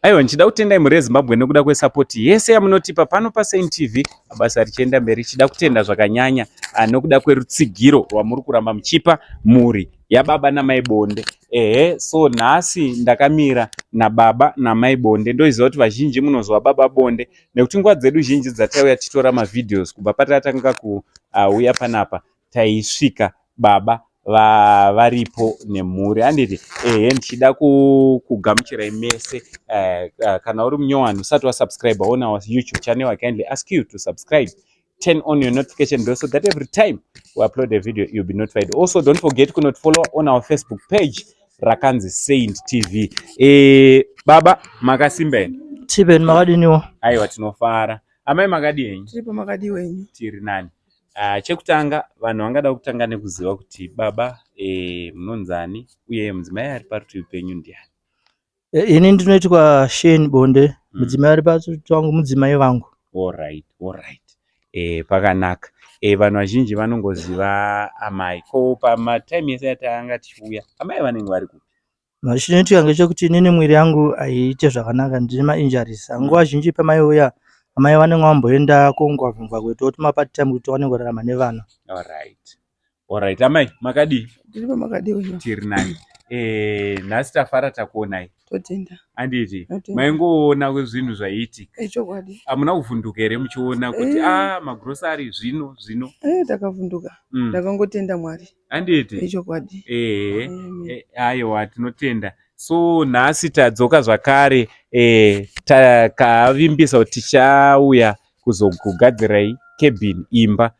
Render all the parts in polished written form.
Aiwa, ndichida kutendai muri Zimbabwe nekuda kwesapoti yese yamunotipa pano paSaint TV. Basa richienda mberi, richida kutenda zvakanyanya nekuda kwerutsigiro rwamuri kuramba muchipa muri yababa namai Bonde. So nhasi ndakamira nababa namai Bonde. Ndoziva kuti vazhinji munozwa baba Bonde nekuti nguva dzedu zhinji dzatauya titora mavidheos kubva patatanga kuuya panapa taisvika baba varipo nemhuri. Handiti ndichida kugamuchirai mese kana uri munyowani usati wasubscribe on our YouTube channel, I kindly ask you to subscribe, turn on your notification bell so that every time we upload a video you'll be notified. Also don't forget to follow on our Facebook page rakanzi Saint TV. Baba makasimbeni tibeni makadiniwo. Aiwa, tinofara. Amai makadi henyu? Tiripo makadi wenyu. Tiri nani. Chekutanga vanhu vangada kutanga nekuziva kuti baba munonzani uye mudzimai ari parutivi penyu ndiani? Ini ndinoitwa WaShane Bonde, mudzimai ari parutivi pangu mudzimai vangu. Alright. Pakanaka. Vanhu vazhinji vanongoziva amai. Ko pamatime yese yatanga tichiuya amai vanenge vari kupi? Chinoitika ngechekuti inini mwiri yangu haiite zvakanaka, ndine mainjuries. Nguva zhinji pamaiuya amai vanenge vamboenda kongwavhungwa kuita kuti mapati kuti vanenge vararama nevana. Alright. Amai makadi? Tiripo makadi wenyu. Tiri nani. Nhasi tafara takuonai. Totenda. Handiti maingoona kwezvinhu zvaiitika. Chokwadi. Hamuna kuvhunduka here muchiona kuti magrosari zvino? Takavhunduka. Takangotenda Mwari. Handiti? Chokwadi. Aiwa, tinotenda. So nhasi tadzoka zvakare takavimbisa kuti tichauya kuzokugadzirai cabin imba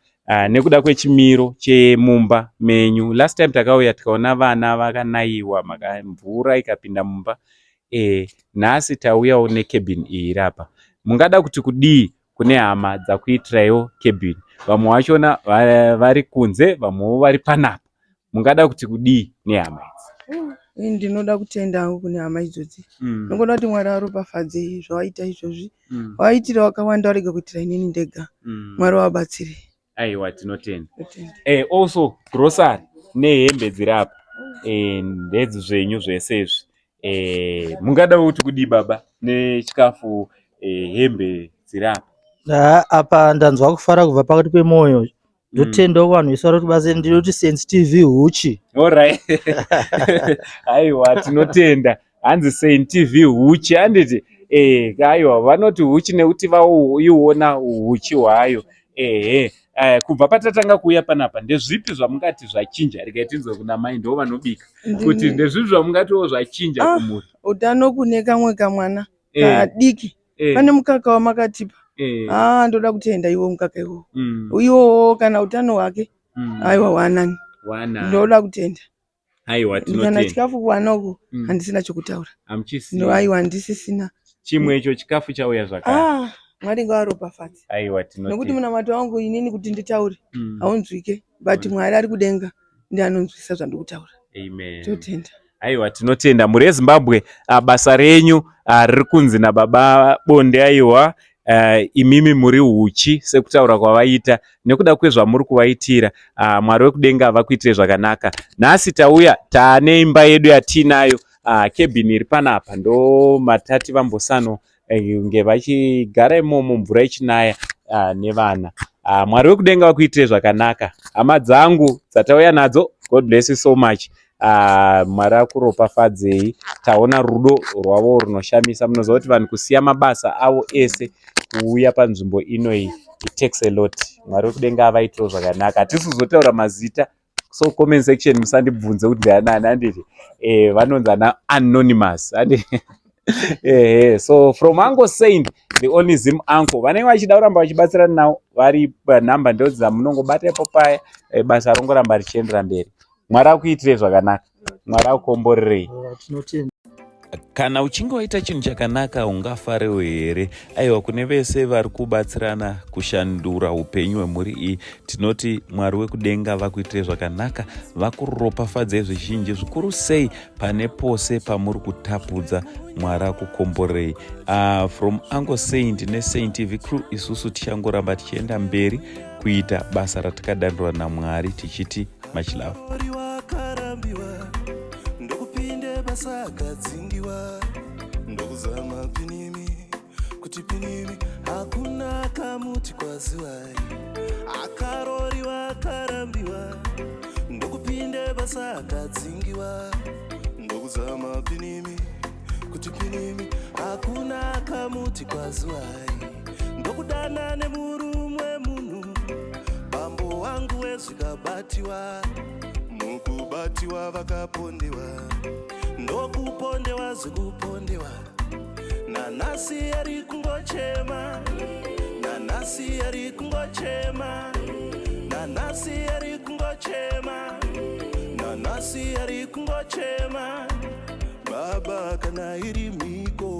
nekuda kwechimiro chemumba menyu. Last time takauya tikaona vana vakanaiwa, mvura ikapinda mumba. Nhasi tauyawo necabin iyi rapa. Mungada kuti kudii kune hama dzakuitiraiwo cabin? Vamwe vachona vari kunze, vamwewo vari panapa. Mungada kuti kudii nehama idzi? Ndinoda kutenda hangu kune hama idzodzi. Nongoda kuti Mwari aropafadze zvawaita izvozvi. Waitira wakawanda warega kuitira inini ndega. Mwari wabatsire. Aiwa, tinotenda. Also grocery nehembe dzirapa ndedzi zvenyu zvese izvi. Mungada kuti kudii baba nechikafu hembe dzirapa? Apa ndanzwa kufara kubva pakati pemwoyo. Ndotendawo vanhu vese vari kuti basa ndinoti Saint TV huchi. Alright. Aiwa, tinotenda. Hanzi Saint TV huchi. Handiti aiwa, vanoti huchi nekuti vauiona huchi hwayo. Kubva patatanga kuuya panapa ndezvipi zvamungati zvachinja? Regai tinzwe kuna mai, ndo vanobika, kuti ndezvipi zvamungatiwo zvachinja kumuri? Utano kune kamwe kamwana kadiki pane mukaka wamakatipa. Ndoda kutenda iwo mukaka iwo kana utano hwake aiwa wanani. Ndoda kutenda. Aiwa, tinotenda. Kana chikafu kuwanaku handisina chokutaura. Hamchisi? No, aiwa handisisina. Chimwe icho chikafu chauya zvakare. Mwari ngaropafadze. Aiwa, tinotenda. Nokuti munamato wangu inini kuti nditaure haunzwike, but Mwari ari kudenga ndiye anonzwisa zvandikutaura. Amen. Totenda. Aiwa, tinotenda. Muri Zimbabwe basa renyu riri kunzi nababa Bonde. Aiwa, imimi muri huchi sekutaura kwavaita nekuda kwezvamuri kuvaitira. Mwari wekudenga avakuitire zvakanaka. Nhasi tauya taane imba yedu yatinayo. Cabin iri panapa ndo matati vambosano nge vachigara imomo mvura ichinaya nevana. Mwari wekudenga vakuitire zvakanaka. Hama dzangu dzatauya nadzo, God bless you so much. Mwari akuropafadzei. Taona rudo rwavo runoshamisa. Munoziva kuti vanhu kusiya mabasa avo ese kuuya panzvimbo inoyi, it takes a lot. Mwari wekudenga avaitiro zvakanaka. Hatisi kuzotaura mazita, so comment section musandibvunze kuti ndianani. Handiti vanonzi ana anonymous. So from Uncle Saint, the only Zim uncle, vanenge vachida kuramba vachibatsirana navo vari panhamba ndodzi dzamunongobata ipo paya, basa rongoramba richiendera mberi. Mwari akuitire zvakanaka. Mwari akukomborerei. Kana uchinge waita chinhu chakanaka ungafarewo here? Aiwa, kune vese vari kubatsirana kushandura upenyu hwemhuri iyi, tinoti Mwari wekudenga vakuitire zvakanaka, vakuropafadzei zvizhinji, zvikuru sei pane pose pamuri kutapudza. Mwari akukomborei. From Uncle Saint neSaint TV crew, isusu tichangoramba tichienda mberi kuita basa ratakadandirwa naMwari tichiti much love. Ndokupinde basa kadzingiwa ndokuzama pinimi kuti pinimi hakuna kamuti kwaziwai akaroriwa akarambiwa ndokupinde basa akadzingiwa ndokuzama pinimi kuti pinimi hakuna kamuti kwaziwai ndokudana nemurumwe munhu bambo wangu wezvikabatiwa mukubatiwa vakapondewa ndokupondewa zvekupondewa nanasi ari kungochema nanasi ari kungochema nanasi ari kungochema nanasi ari kungochema baba kana iri miko